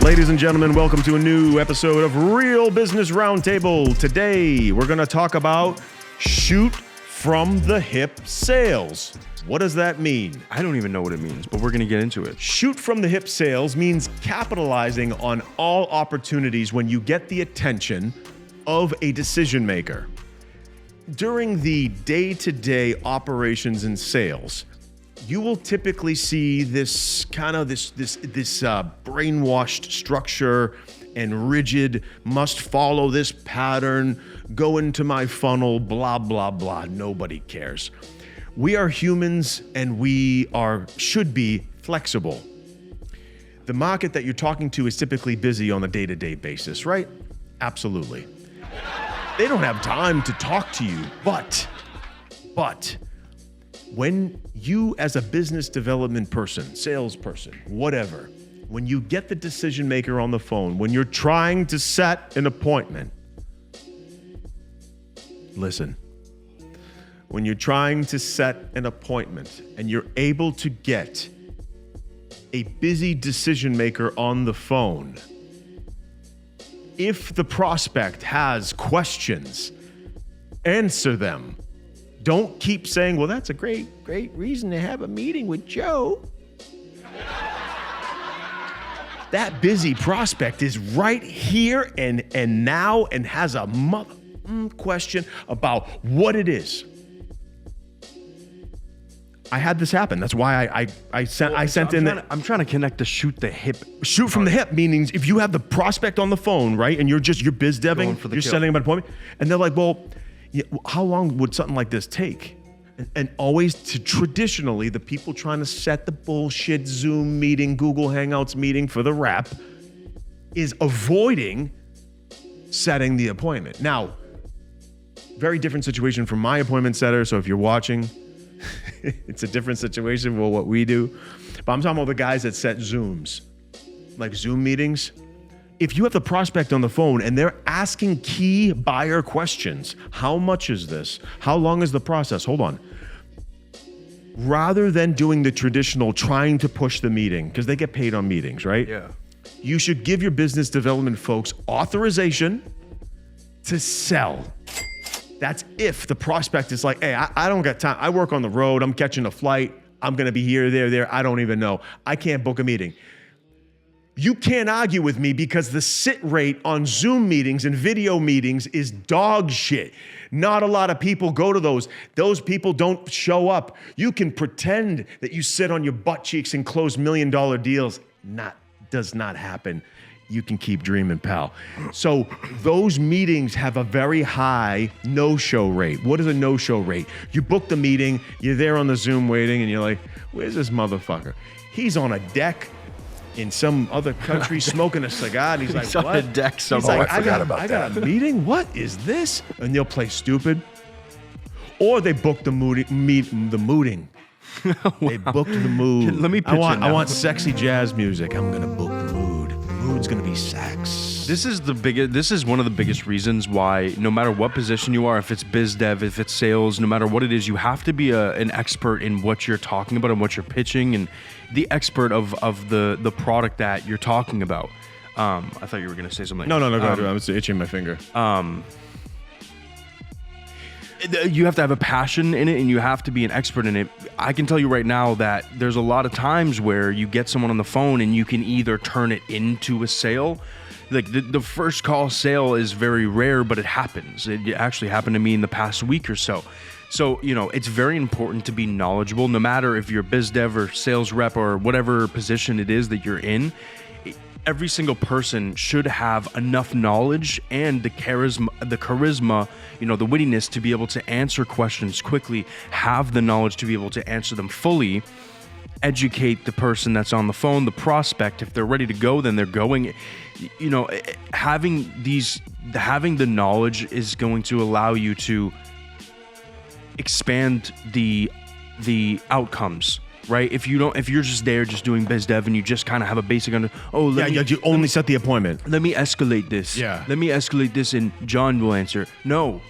Ladies and gentlemen, welcome to a new episode of Real Business Roundtable. Today, we're going to talk about shoot from the hip sales. What does that mean? I don't even know what it means, but we're going to get into it. Shoot from the hip sales means capitalizing on all opportunities when you get the attention of a decision maker. During the day-to-day operations and sales, you will typically see this brainwashed structure and rigid, must follow this pattern, go into my funnel, blah, blah, blah. Nobody cares. We are humans and should be flexible. The market that you're talking to is typically busy on a day-to-day basis, right? Absolutely. They don't have time to talk to you, but when you as a business development person, salesperson, whatever, when you get the decision maker on the phone, when you're trying to set an appointment, listen. When you're trying to set an appointment and you're able to get a busy decision maker on the phone, if the prospect has questions, answer them. Don't keep saying, well, that's a great reason to have a meeting with Joe. That busy prospect is right here and now and has a question about what it is. I had this happen. That's why I sent in. I'm trying to connect the shoot the hip. Shoot from the hip, meaning if you have the prospect on the phone, right, and you're biz deving, you're setting up an appointment, and they're like, well, yeah, how long would something like this take? And always traditionally, the people trying to set the bullshit Zoom meeting, Google Hangouts meeting for the rep is avoiding setting the appointment. Now, very different situation from my appointment setter. So if you're watching, it's a different situation for what we do. But I'm talking about the guys that set Zooms, like Zoom meetings. If you have the prospect on the phone and they're asking key buyer questions, how much is this? How long is the process? Hold on. Rather than doing the traditional trying to push the meeting, because they get paid on meetings, right? Yeah. You should give your business development folks authorization to sell. That's if the prospect is like, hey, I don't got time. I work on the road. I'm catching a flight. I'm going to be here, there. I don't even know. I can't book a meeting. You can't argue with me because the sit rate on Zoom meetings and video meetings is dog shit. Not a lot of people go to those. Those people don't show up. You can pretend that you sit on your butt cheeks and close $1 million deals. Does not happen. You can keep dreaming, pal. So those meetings have a very high no-show rate. What is a no-show rate? You book the meeting, you're there on the Zoom waiting, and you're like, where's this motherfucker? He's on a deck in some other country smoking a cigar, and he's like, on what? a deck somewhere. He's like, I got a meeting? What is this? And they'll play stupid. Or they book the mooting. They booked the mood. Let me pitch I want sexy jazz music. I'm going to book the mood. The mood's going to be sex. This is one of the biggest reasons why no matter what position you are, if it's biz dev, if it's sales, no matter what it is, you have to be an expert in what you're talking about and what you're pitching and the expert of the product that you're talking about. I thought you were going to say something. No, go ahead. I'm just itching my finger. You have to have a passion in it and you have to be an expert in it. I can tell you right now that there's a lot of times where you get someone on the phone and you can either turn it into a sale. Like the first call sale is very rare, but it happens. It actually happened to me in the past week or so. So, it's very important to be knowledgeable, no matter if you're biz dev or sales rep or whatever position it is that you're in. Every single person should have enough knowledge and the charisma, the wittiness to be able to answer questions quickly, have the knowledge to be able to answer them fully, educate the person that's on the phone, the prospect. If they're ready to go, then they're going. Having the knowledge is going to allow you to expand the outcomes. Right? If you're just there just doing biz dev and you just kind of have a basic you only set the appointment. Let me escalate this. Yeah. Let me escalate this and John will answer. No.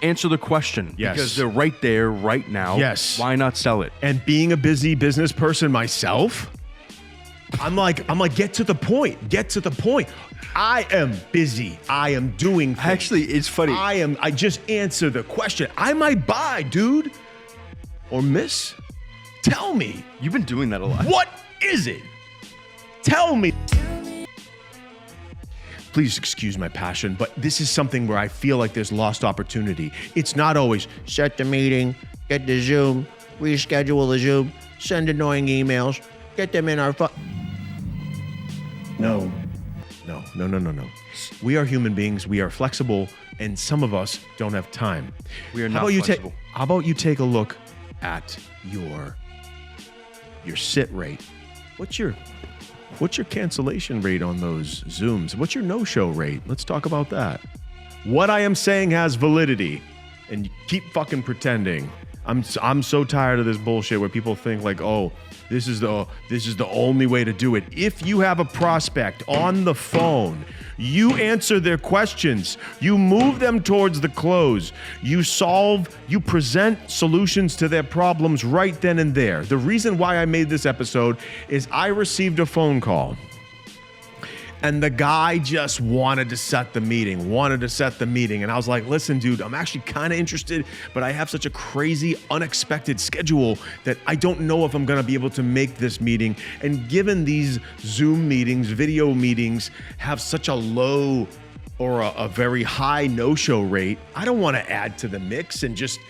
Answer the question. Yes. Because they're right there, right now. Yes. Why not sell it? And being a busy business person myself, I'm like, get to the point. Get to the point. I am busy. I am doing things. Actually, it's funny. I just answer the question. I might buy, dude. Or miss. Tell me. You've been doing that a lot. What is it? Tell me. Please excuse my passion, but this is something where I feel like there's lost opportunity. It's not always set the meeting, get the Zoom, reschedule the Zoom, send annoying emails, get them in our phone. No. We are human beings. We are flexible, and some of us don't have time. We are not flexible. How about you take a look at your sit rate? What's your cancellation rate on those Zooms? What's your no-show rate? Let's talk about that. What I am saying has validity, and you keep fucking pretending. I'm so tired of this bullshit where people think like, oh, this is the only way to do it. If you have a prospect on the phone, you answer their questions, you move them towards the close, you present solutions to their problems right then and there. The reason why I made this episode is I received a phone call. And the guy just wanted to set the meeting. And I was like, listen, dude, I'm actually kind of interested, but I have such a crazy, unexpected schedule that I don't know if I'm going to be able to make this meeting. And given these Zoom meetings, video meetings have such a low or a very high no-show rate, I don't want to add to the mix and just,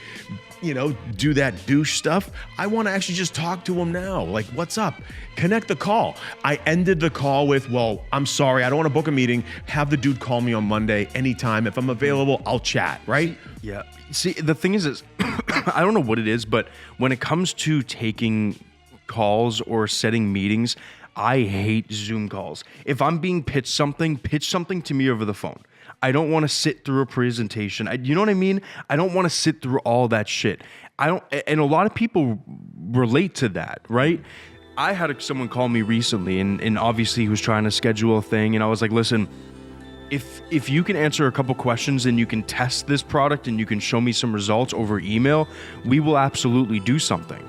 do that douche stuff. I want to actually just talk to him now. Like, what's up? Connect the call. I ended the call with, well, I'm sorry, I don't want to book a meeting. Have the dude call me on Monday anytime. If I'm available, I'll chat, right? Yeah. See, the thing is I don't know what it is, but when it comes to taking calls or setting meetings, I hate Zoom calls. If I'm being pitch something to me over the phone. I don't want to sit through a presentation. You know what I mean? I don't want to sit through all that shit. And a lot of people relate to that, right? I had someone call me recently, and obviously he was trying to schedule a thing, and I was like, listen, if you can answer a couple questions and you can test this product and you can show me some results over email, we will absolutely do something.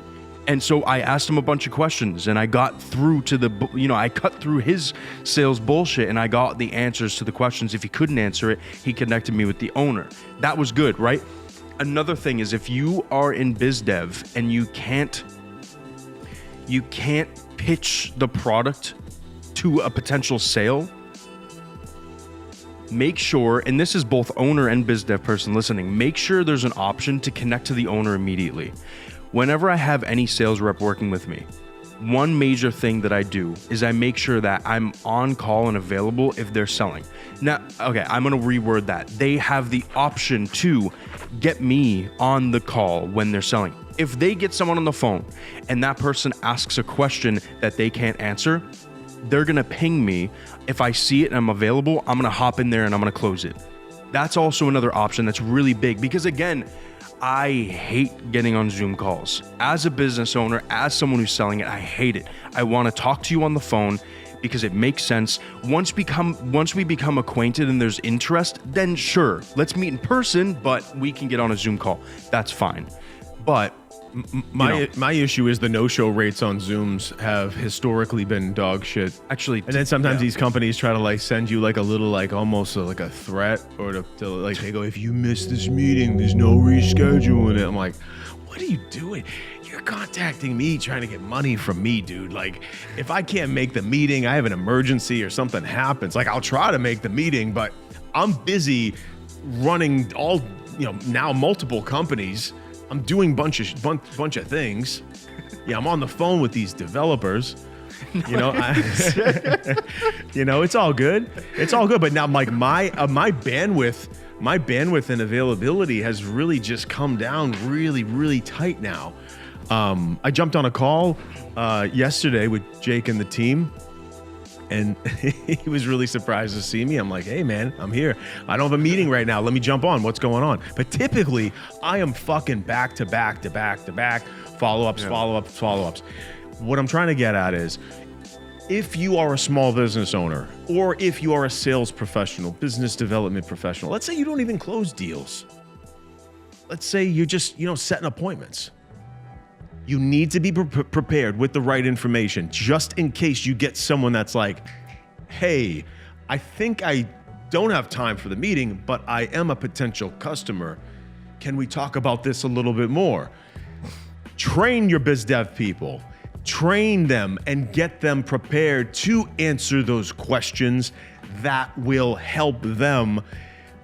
And so I asked him a bunch of questions, and I got through to I cut through his sales bullshit, and I got the answers to the questions. If he couldn't answer it, he connected me with the owner. That was good, right? Another thing is, if you are in biz dev and you can't pitch the product to a potential sale, make sure, and this is both owner and biz dev person listening, make sure there's an option to connect to the owner immediately. Whenever I have any sales rep working with me, one major thing that I do is I make sure that I'm on call and available if they're selling. Now, okay, I'm going to reword that. They have the option to get me on the call when they're selling. If they get someone on the phone and that person asks a question that they can't answer, they're going to ping me. If I see it and I'm available, I'm going to hop in there and I'm going to close it. That's also another option that's really big because, again, I hate getting on Zoom calls. As a business owner, as someone who's selling it, I hate it. I want to talk to you on the phone because it makes sense. Once we become acquainted and there's interest, then sure, let's meet in person, but we can get on a Zoom call. That's fine. But my issue is the no-show rates on Zooms have historically been dog shit. Actually, and then sometimes these companies try to like send you like a little like almost like a threat or to like they go, if you miss this meeting, there's no rescheduling it. I'm like, what are you doing? You're contacting me trying to get money from me, dude. Like, if I can't make the meeting, I have an emergency or something happens. Like, I'll try to make the meeting, but I'm busy running all now multiple companies. I'm doing bunch of things. Yeah, I'm on the phone with these developers. It's all good. It's all good. But now, like my bandwidth and availability has really just come down really, really tight now. I jumped on a call yesterday with Jake and the team. And he was really surprised to see me. I'm like, hey, man, I'm here. I don't have a meeting right now. Let me jump on. What's going on? But typically, I am fucking back to back, follow-ups. What I'm trying to get at is, if you are a small business owner, or if you are a sales professional, business development professional, let's say you don't even close deals. Let's say you're just, setting appointments. You need to be prepared with the right information, just in case you get someone that's like, hey, I think I don't have time for the meeting, but I am a potential customer. Can we talk about this a little bit more? Train your biz dev people. Train them and get them prepared to answer those questions that will help them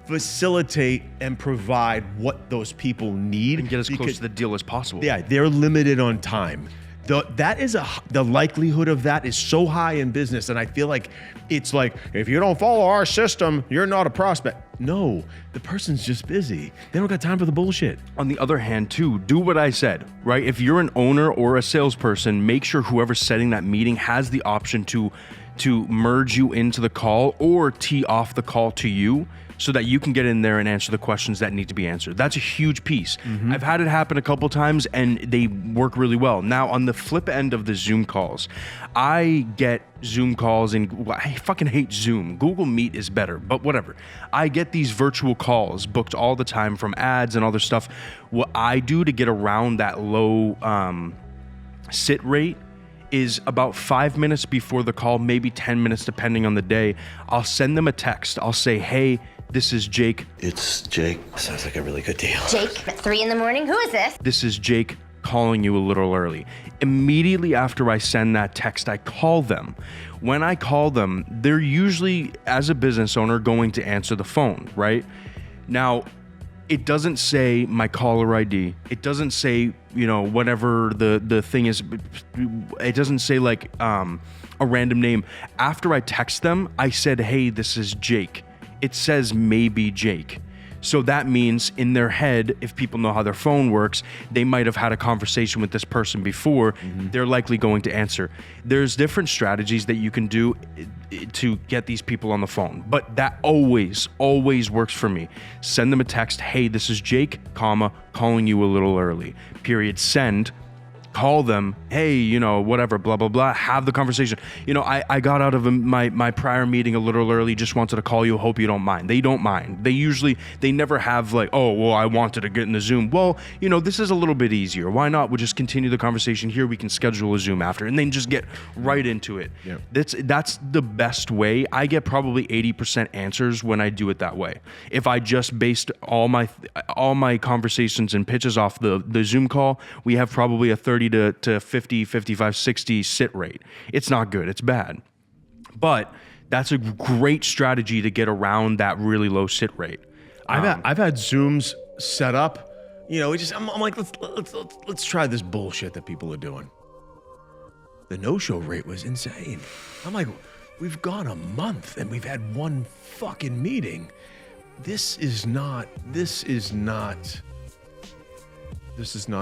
facilitate and provide what those people need. And get as close to the deal as possible. Yeah, they're limited on time. The likelihood of that is so high in business, and I feel like it's like, if you don't follow our system, you're not a prospect. No, the person's just busy. They don't got time for the bullshit. On the other hand, too, do what I said, right? If you're an owner or a salesperson, make sure whoever's setting that meeting has the option to merge you into the call or tee off the call to you, so that you can get in there and answer the questions that need to be answered. That's a huge piece. Mm-hmm. I've had it happen a couple times and they work really well. Now, on the flip end of the Zoom calls, I get Zoom calls, and I fucking hate Zoom. Google Meet is better, but whatever. I get these virtual calls booked all the time from ads and other stuff. What I do to get around that low sit rate is about 5 minutes before the call, maybe 10 minutes depending on the day, I'll send them a text. I'll say, hey, this is Jake. It's Jake. Sounds like a really good deal. Jake, at 3 a.m, who is this? This is Jake calling you a little early. Immediately after I send that text, I call them. When I call them, they're usually, as a business owner, going to answer the phone, right? Now, it doesn't say my caller ID. It doesn't say, whatever the thing is. It doesn't say like a random name. After I text them, I said, hey, this is Jake. It says maybe Jake. So that means in their head, if people know how their phone works, they might have had a conversation with this person before. Mm-hmm. They're likely going to answer. There's different strategies that you can do to get these people on the phone, but that always works for me. Send them a text. Hey, this is Jake, calling you a little early. Period. Send. Call them, hey, whatever, blah, blah, blah, have the conversation. I got out of my prior meeting a little early, just wanted to call you, hope you don't mind. They don't mind. They never have like, oh, well, I wanted to get in the Zoom. Well, this is a little bit easier. Why not? We'll just continue the conversation here. We can schedule a Zoom after, and then just get right into it. Yep. That's the best way. I get probably 80% answers when I do it that way. If I just based all my conversations and pitches off the Zoom call, we have probably a 30 to 50, 55, 60 sit rate. It's not good. It's bad. But that's a great strategy to get around that really low sit rate. I've had Zooms set up. I'm like, let's try this bullshit that people are doing. The no-show rate was insane. I'm like, we've gone a month and we've had one fucking meeting. This is not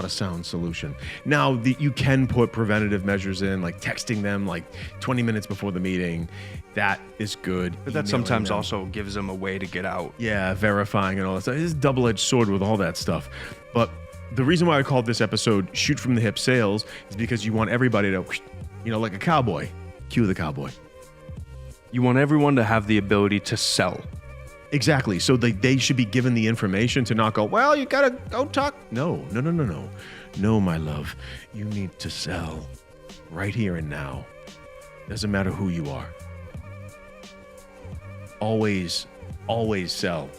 a sound solution. Now, you can put preventative measures in, like texting them like 20 minutes before the meeting. That is good. But that sometimes also gives them a way to get out. Yeah, verifying and all that stuff. It's a double-edged sword with all that stuff. But the reason why I called this episode Shoot from the Hip Sales is because you want everybody to, like a cowboy. Cue the cowboy. You want everyone to have the ability to sell. Exactly. So they should be given the information to not go, well, you gotta go talk. No. No, my love. You need to sell right here and now. Doesn't matter who you are. Always sell.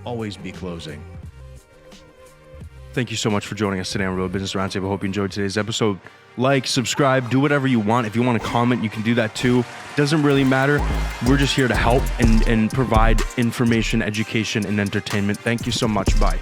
Always be closing. Thank you so much for joining us today on Real Business Roundtable. Hope you enjoyed today's episode. Like, subscribe, do whatever you want. If you want to comment, you can do that too. Doesn't really matter. We're just here to help and provide information, education, and entertainment. Thank you so much. Bye.